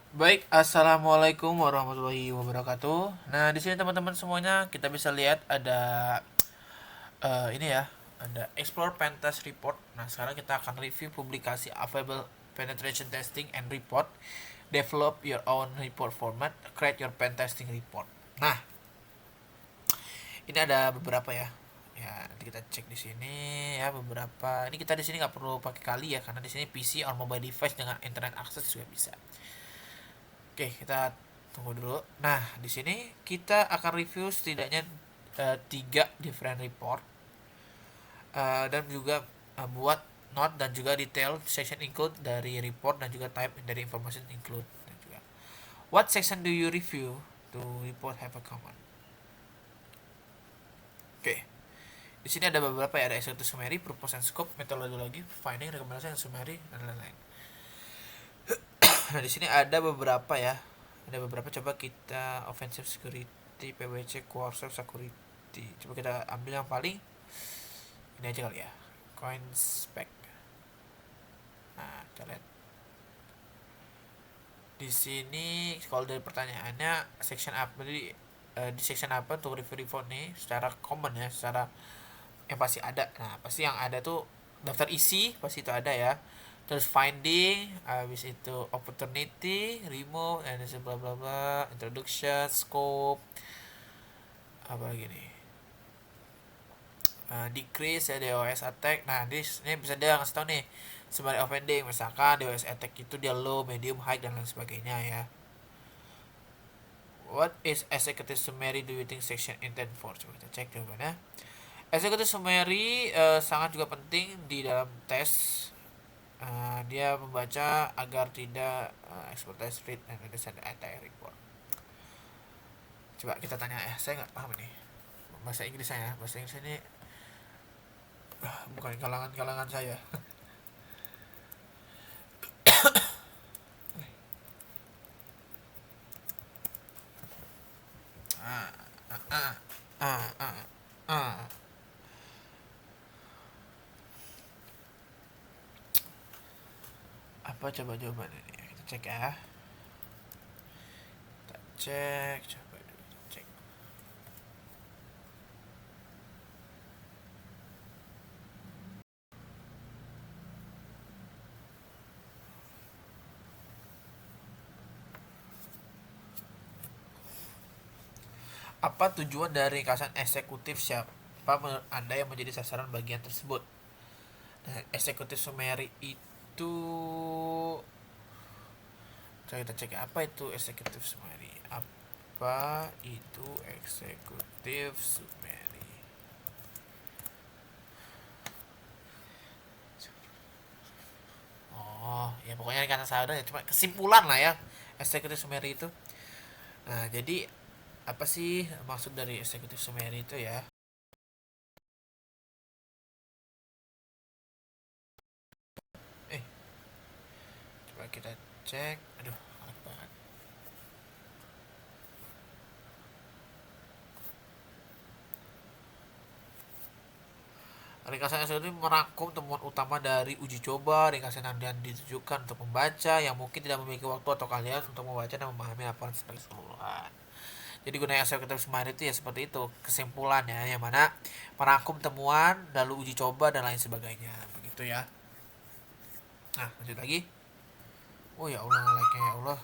Baik, assalamualaikum warahmatullahi wabarakatuh. Nah, di sini teman-teman semuanya kita bisa lihat ada ini ya, ada Explore Pentest Report. Nah, sekarang kita akan review publikasi Available Penetration Testing and Report. Develop your own report format. Create your pen testing report. Nah, ini ada beberapa ya. Ya, nanti kita cek di sini ya beberapa. Ini kita di sini nggak perlu pakai kali ya, karena di sini PC or mobile device dengan internet access juga bisa. Oke, kita tunggu dulu. Nah, di sini kita akan review setidaknya tiga different report dan juga buat note dan juga detail section include dari report dan juga type dari information include dan juga what section do you review to report have a common. Oke, di sini ada beberapa ya, ada executive summary, purpose and scope, methodology, finding, recommendation, summary dan lain-lain. Nah, di sini ada beberapa ya. Ada beberapa, coba kita offensive security, PWC, coercive security. Coba kita ambil yang paling ini aja kali ya. Coin spec. Nah, kita lihat. Di sini kalau dari pertanyaannya section apa, jadi di section apa untuk review report nih secara common ya, secara yang pasti ada. Nah, pasti yang ada tuh daftar isi pasti itu ada ya. Terus finding, habis itu opportunity, remove, and bla bla bla, introduction, scope, apa lagi nih? Decrease ya DOS attack. Nah, ini bisa dia ngasih tau nih sebagai offending, misalkan DOS attack itu dia low, medium, high dan lain sebagainya ya. What is executive summary do you think section intend for? Coba kita cek jawabannya. Executive summary sangat juga penting di dalam tes. Dia membaca agar tidak expertise read and understand the entire report. Coba kita tanya ya, saya nggak paham ini bahasa Inggris saya. Bahasa Inggris ini bukan kalangan saya. ah, ah, ah, ah, ah. Apa coba jawaban ini? Kita cek ya. Kita cek, coba dulu cek. Apa tujuan dari ringkasan eksekutif, siapa menurut Anda yang menjadi sasaran bagian tersebut? Nah, eksekutif summary itu, coba kita cek apa itu eksekutif summary. Apa itu eksekutif summary? Oh, ya pokoknya kata saya udah ya, cuma kesimpulan lah ya eksekutif summary itu. Nah, jadi apa sih maksud dari eksekutif summary itu ya? Eh, coba kita cek. Aduh, apa? Ringkasan eksekutif merangkum temuan utama dari uji coba. Ringkasan yang ditujukan untuk membaca yang mungkin tidak memiliki waktu atau kalian untuk membaca dan memahami laporan secara keseluruhan. Jadi gunanya eksekutif summary itu ya seperti itu, kesimpulannya yang mana merangkum temuan, lalu uji coba dan lain sebagainya, begitu ya. Nah, lanjut lagi. Oh ya Allah, like-nya ya Allah.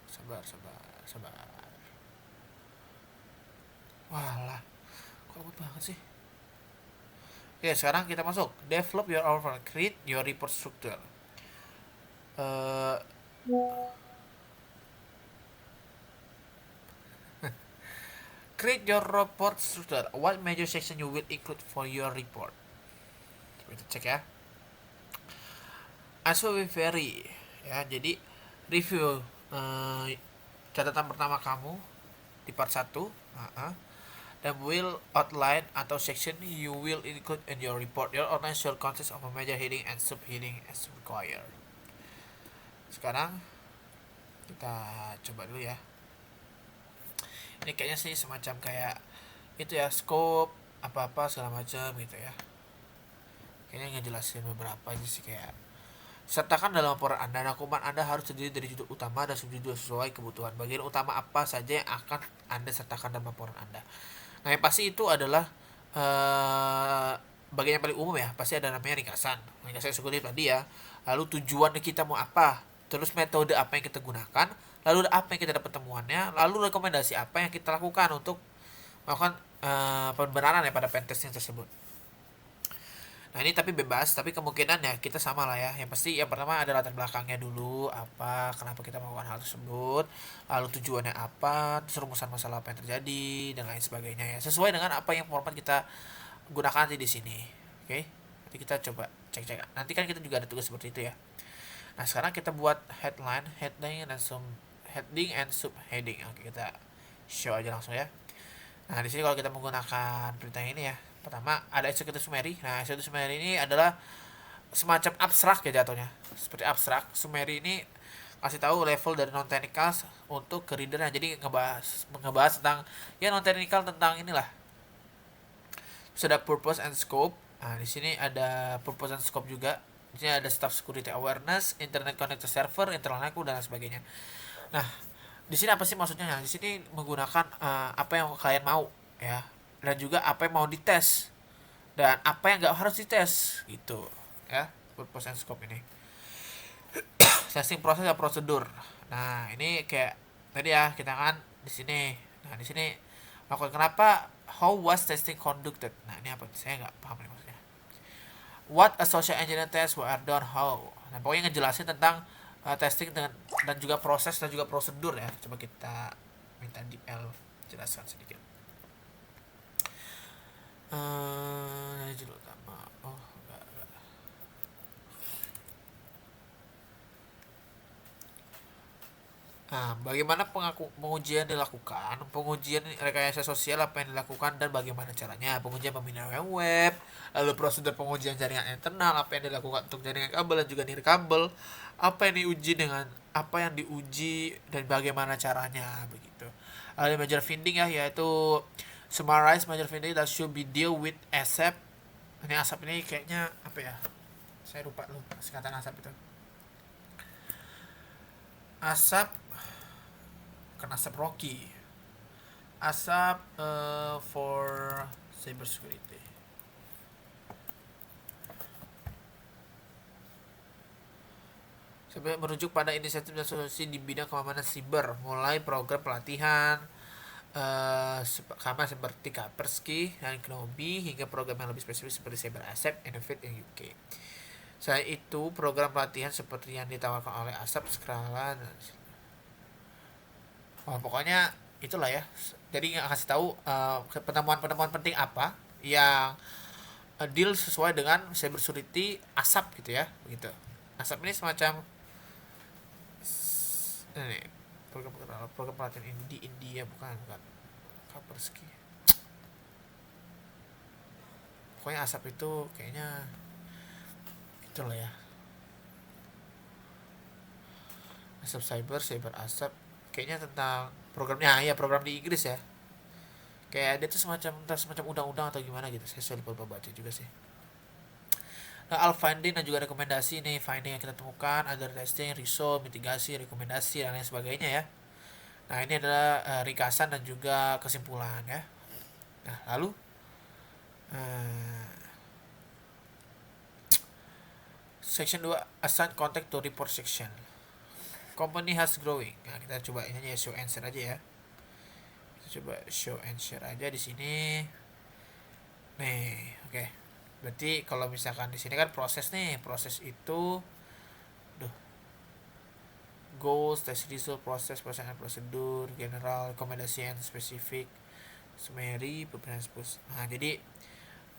Sabar, sabar, sabar. Walah, kok lambat banget sih? Oke, sekarang kita masuk. Develop your own format. Create your report structure. Uh, create your report structure. What major section you will include for your report? Kita cek ya. As will vary. Ya, jadi review catatan pertama kamu di part 1. Dan will outline atau section you will include in your report. Your outline should consist of a major heading and subheading as required. Sekarang kita coba dulu ya. Ini kayaknya sih semacam kayak itu ya, scope apa-apa segala macam gitu ya. kayaknya ngejelasin beberapa aja sih. Kayak sertakan dalam laporan Anda dokumen Anda harus terdiri dari judul utama dan subjudul sesuai kebutuhan. Bagian utama apa saja yang akan Anda sertakan dalam laporan Anda. Nah, yang pasti itu adalah bagian yang paling umum ya. Pasti ada namanya ringkasan. Ringkasan seperti tadi ya. Lalu tujuan kita mau apa? Terus metode apa yang kita gunakan? Lalu apa yang kita dapat temuannya? Lalu rekomendasi apa yang kita lakukan untuk melakukan pembenaran ya pada pentesting tersebut. Nah ini tapi bebas, tapi kemungkinan ya kita sama lah ya. Yang pasti yang pertama ada latar belakangnya dulu, apa, kenapa kita melakukan hal tersebut, lalu tujuannya apa, terus rumusan masalah apa yang terjadi dan lain sebagainya ya. Sesuai dengan apa yang format kita gunakan nanti di sini. Oke, nanti kita coba cek-cek. Nanti kan kita juga ada tugas seperti itu ya. Nah sekarang kita buat heading and subheading. Oke, kita show aja langsung ya. Nah di sini kalau kita menggunakan perintah ini ya, pertama ada executive summary. Nah executive summary ini adalah semacam abstrak ya jatuhnya, seperti abstrak. Summary ini kasih tahu level dari non technical untuk ke readernya. Jadi ngebahas tentang ya non technical tentang inilah. Terus ada purpose and scope. Nah di sini ada purpose and scope juga. Di sini ada staff security awareness, internet connected server, internal network dan sebagainya. Nah di sini apa sih maksudnya? Nah, di sini menggunakan apa yang kalian mau ya, dan juga apa yang mau dites dan apa yang nggak harus dites gitu ya. Purpose and scope ini. Testing proses dan prosedur. Nah ini kayak tadi ya kita kan di sini. Nah di sini melakukan kenapa, how was testing conducted. Nah ini apa? Saya nggak paham nih maksudnya. What a social engineering test were done how. Nah pokoknya ngejelasin tentang testing dengan dan juga proses dan juga prosedur ya. Coba kita minta DL jelaskan sedikit. Judul utama. Oh, enggak. Nah, bagaimana pengujian dilakukan? Pengujian rekayasa sosial apa yang dilakukan dan bagaimana caranya? Pengujian pembinaan web, lalu prosedur pengujian jaringan internal, apa yang dilakukan untuk jaringan kabel dan juga nirkabel, apa yang diuji dengan apa yang diuji dan bagaimana caranya begitu. Ada major finding ya, yaitu summarize major finding that should be deal with ASAP. Ini ASAP ini kayaknya apa ya? Saya lupa singkatan ASAP itu. ASAP bukan ASAP Rocky. ASAP for cyber security. Sampai merujuk pada inisiatif dan solusi di bidang keamanan siber, mulai program pelatihan sama seperti Kaspersky dan Knobi hingga program yang lebih spesifik seperti Cyber Asset, Innovate yang UK. Selain itu, program pelatihan seperti yang ditawarkan oleh ASAP, Scala, pokoknya itulah ya. Jadi ngasih tahu pertemuan-pertemuan penting apa yang deal sesuai dengan cyber security ASAP gitu ya, begitu. ASAP ini semacam ini program pelatihan di India, bukan Kaspersky. Pokoknya ASAP itu kayaknya itulah ya. ASAP cyber ASAP kayaknya tentang programnya ya, program di Inggris ya. Kayak dia tuh semacam undang-undang atau gimana gitu. Saya lupa baca juga sih. Nah, al finding dan juga rekomendasi nih, finding yang kita temukan, other testing, result, mitigasi, rekomendasi dan lain sebagainya ya. Nah, ini adalah ringkasan dan juga kesimpulan ya. Nah, lalu section 2 assign contact to report section. Company has growing. Nah, kita coba ini aja show and share aja ya. Kita coba show and share aja di sini. Nih, oke. Berarti kalau misalkan di sini kan proses nih, proses itu goals, test result, proses and prosedur, general, rekomendasi and spesifik, summary, preference push. Nah, jadi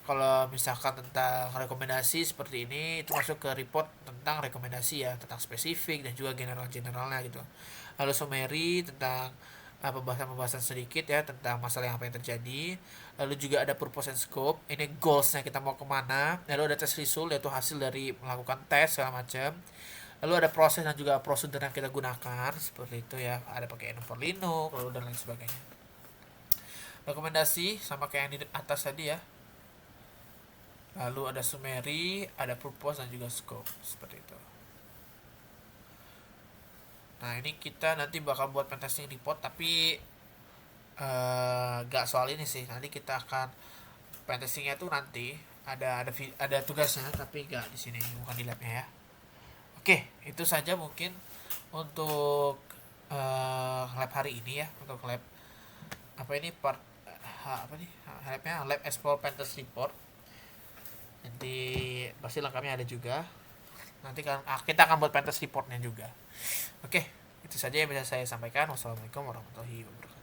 kalau misalkan tentang rekomendasi seperti ini itu masuk ke report tentang rekomendasi ya, tentang spesifik dan juga generalnya gitu. Lalu summary tentang pembahasan sedikit ya tentang masalah yang apa yang terjadi. Lalu juga ada purpose and scope, ini goalsnya kita mau kemana. Lalu ada test result, yaitu hasil dari melakukan tes segala macam. Lalu ada proses dan juga prosedur yang kita gunakan seperti itu ya, ada pakai N for Linux lalu dan lain sebagainya. Rekomendasi sama kayak yang di atas tadi ya. lalu ada summary, ada purpose dan juga scope seperti itu. Nah ini kita nanti bakal buat pentesting report, tapi gak soal ini sih. Nanti kita akan pentestingnya tuh nanti ada tugasnya, tapi gak di sini, bukan di labnya ya. Oke, itu saja mungkin untuk lab hari ini ya, untuk lab apa ini part apa nih labnya, lab explore pentest report. Nanti pasti lengkapnya ada juga. Nanti kan kita akan buat pentest reportnya juga. Oke, itu saja yang bisa saya sampaikan. Wassalamualaikum warahmatullahi wabarakatuh.